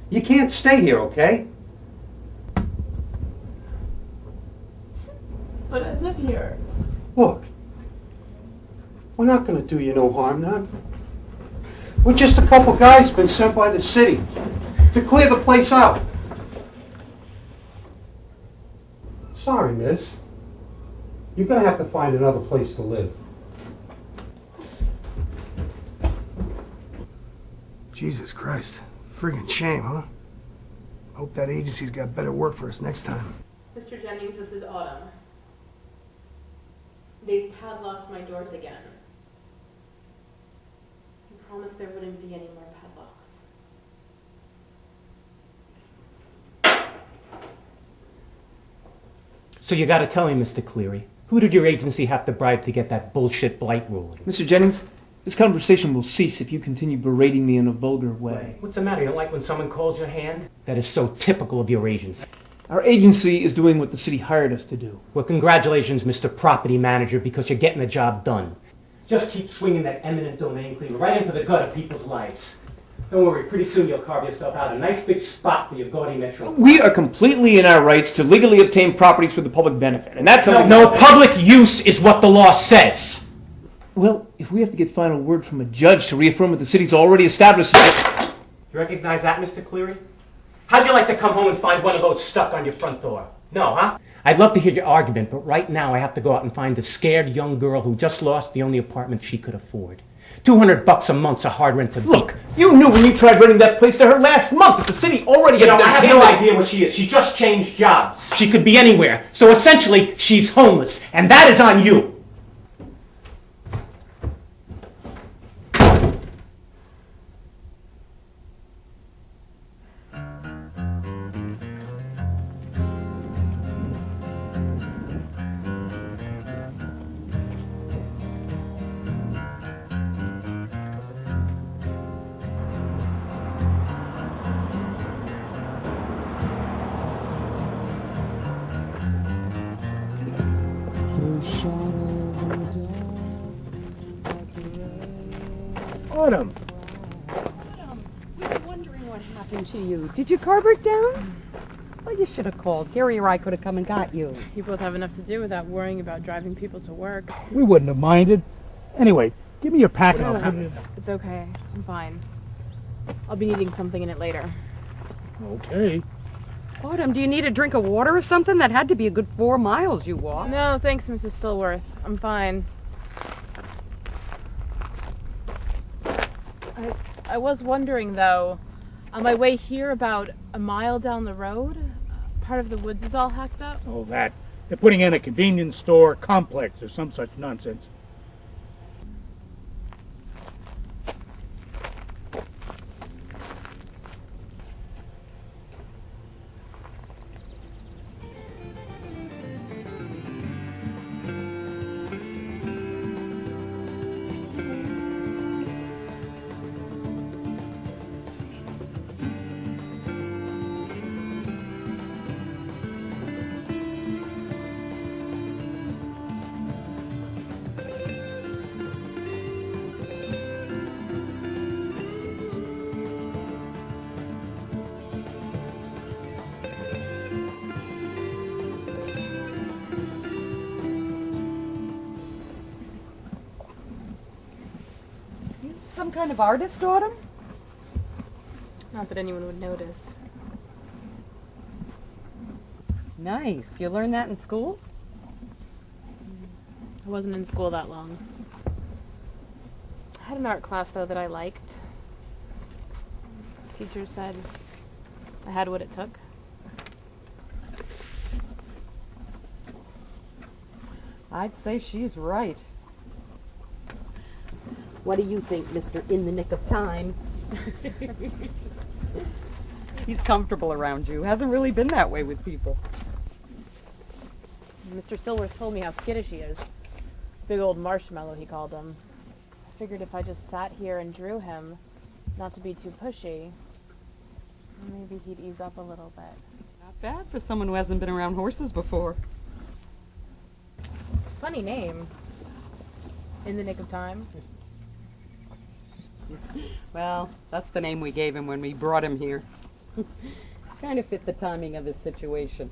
You can't stay here, okay? But I live here. Look, we're not going to do you no harm, none. We're just a couple guys been sent by the city to clear the place out. Sorry, miss. You're going to have to find another place to live. Jesus Christ. Friggin' shame, huh? Hope that agency's got better work for us next time. Mr. Jennings, this is Autumn. They've padlocked my doors again. I promised there wouldn't be any more padlocks. So you gotta tell me, Mr. Cleary, who did your agency have to bribe to get that bullshit blight ruling? Mr. Jennings, this conversation will cease if you continue berating me in a vulgar way. What's the matter? You don't like when someone calls your hand? That is so typical of your agency. Our agency is doing what the city hired us to do. Well, congratulations, Mr. Property Manager, because you're getting the job done. Just keep swinging that eminent domain cleaver right into the gut of people's lives. Don't worry, pretty soon you'll carve yourself out a nice big spot for your gaudy metro. We are completely in our rights to legally obtain properties for the public benefit, and that's something... No, public use is what the law says. Well, if we have to get final word from a judge to reaffirm what the city's already established... You recognize that, Mr. Cleary? How'd you like to come home and find one of those stuck on your front door? No, huh? I'd love to hear your argument, but right now I have to go out and find a scared young girl who just lost the only apartment she could afford. $200 a month's a hard rent to beat. Look, you knew when you tried renting that place to her last month that the city already... You know, I have no idea what she is. She just changed jobs. She could be anywhere. So essentially, she's homeless. And that is on you. Autumn. We were wondering what happened to you. Did your car break down? Well, you should have called. Gary or I could have come and got you. You both have enough to do without worrying about driving people to work. We wouldn't have minded. Anyway, give me your pack and I'll put it in. It's okay. I'm fine. I'll be needing something in it later. Okay. Autumn, do you need a drink of water or something? That had to be a good 4 miles you walked. No, thanks, Mrs. Stillworth. I'm fine. I was wondering, though, on my way here about a mile down the road, part of the woods is all hacked up. Oh, that. They're putting in a convenience store complex or some such nonsense. Some kind of artist, Autumn? Not that anyone would notice. Nice. You learned that in school? I wasn't in school that long. I had an art class, though, that I liked. The teacher said I had what it took. I'd say she's right. What do you think, Mr. In the Nick of Time? He's comfortable around you. Hasn't really been that way with people. Mr. Stillworth told me how skittish he is. Big old marshmallow, he called him. I figured if I just sat here and drew him, not to be too pushy, maybe he'd ease up a little bit. Not bad for someone who hasn't been around horses before. It's a funny name. In the Nick of Time. Well, that's the name we gave him when we brought him here. Kind of fit the timing of his situation.